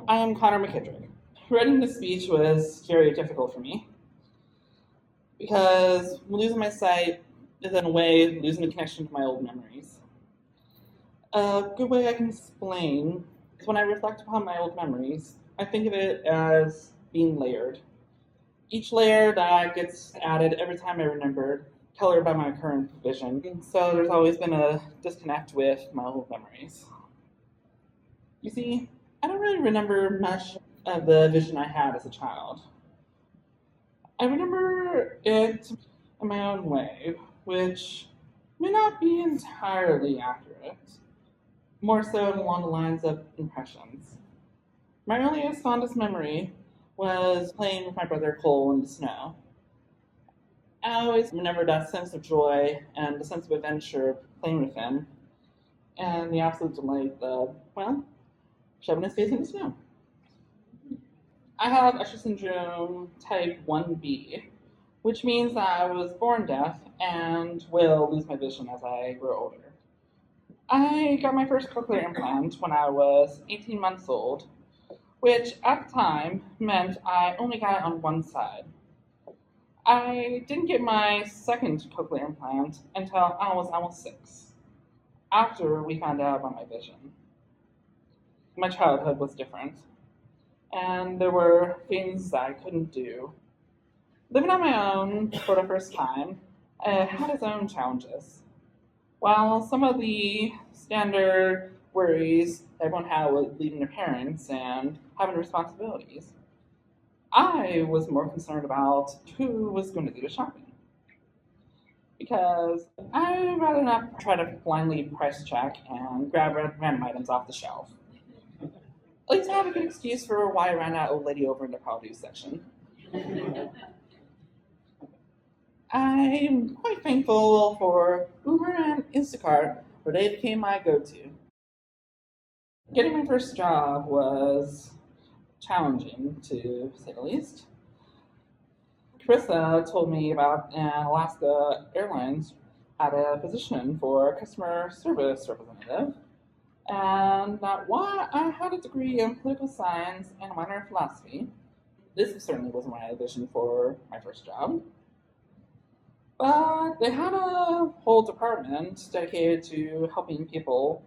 I am Connor McKittrick. Writing this speech was very difficult for me because losing my sight is in a way losing the connection to my old memories. A good way I can explain is when I reflect upon my old memories, I think of it as being layered. Each layer that gets added every time I remembered, colored by my current vision. So there's always been a disconnect with my old memories. You see, I don't really remember much of the vision I had as a child. I remember it in my own way, which may not be entirely accurate, more so along the lines of impressions. My earliest, fondest memory was playing with my brother Cole in the snow. I always remember that sense of joy and the sense of adventure playing with him, and the absolute delight of, shoving his face in the snow. I have Usher syndrome type 1B, which means that I was born deaf and will lose my vision as I grow older. I got my first cochlear implant when I was 18 months old, which at the time meant I only got it on one side. I didn't get my second cochlear implant until I was almost 6, after we found out about my vision. My childhood was different, and there were things that I couldn't do. Living on my own for the first time had its own challenges. While some of the standard worries everyone had with leaving their parents and having responsibilities, I was more concerned about who was going to do the shopping. Because I'd rather not try to blindly price check and grab random items off the shelf. At least I have a good excuse for why I ran that old lady over in the produce section. I'm quite thankful for Uber and Instacart, where they became my go-to. Getting my first job was challenging, to say the least. Carissa told me about an Alaska Airlines had a position for customer service representative, and that while I had a degree in political science and a minor in philosophy, this certainly wasn't my vision for my first job. But they had a whole department dedicated to helping people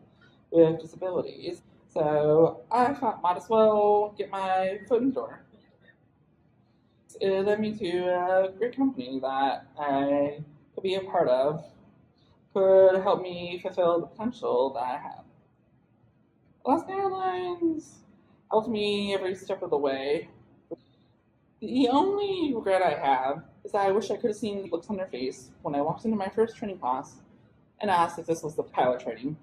with disabilities, so I thought might as well get my foot in the door. It led me to a great company that I could be a part of, could help me fulfill the potential that I have. Alaska Airlines helped me every step of the way. The only regret I have is that I wish I could have seen the looks on their face when I walked into my first training class and asked if this was the pilot training.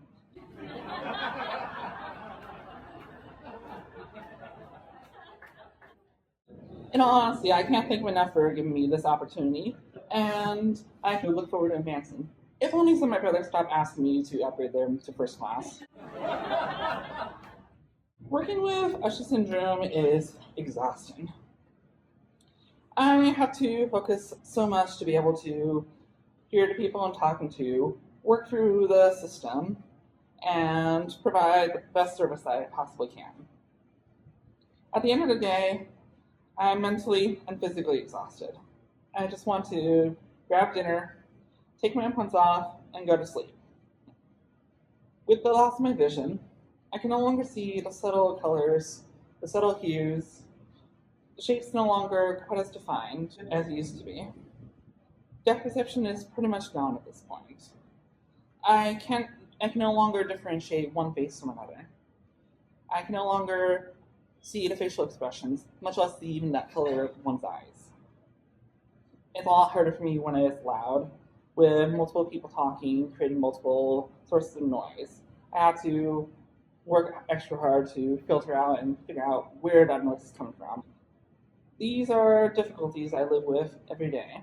In all honesty, I can't thank them enough for giving me this opportunity, and I can look forward to advancing. If only some of my brothers stopped asking me to upgrade them to first class. Working with Usher syndrome is exhausting. I have to focus so much to be able to hear the people I'm talking to, work through the system, and provide the best service that I possibly can. At the end of the day, I'm mentally and physically exhausted. I just want to grab dinner, take my implants off, and go to sleep. With the loss of my vision, I can no longer see the subtle colors, the subtle hues. The shape's no longer quite as defined as it used to be. Depth perception is pretty much gone at this point. I can no longer differentiate one face from another. I can no longer see the facial expressions, much less see even that color of one's eyes. It's a lot harder for me when it's loud, with multiple people talking, creating multiple sources of noise. I have to work extra hard to filter out and figure out where that noise is coming from. These are difficulties I live with every day.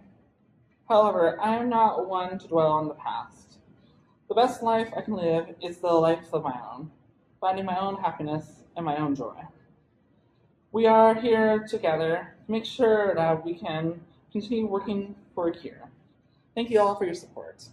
However, I am not one to dwell on the past. The best life I can live is the life of my own, finding my own happiness and my own joy. We are here together to make sure that we can continue working for a cure. Thank you all for your support.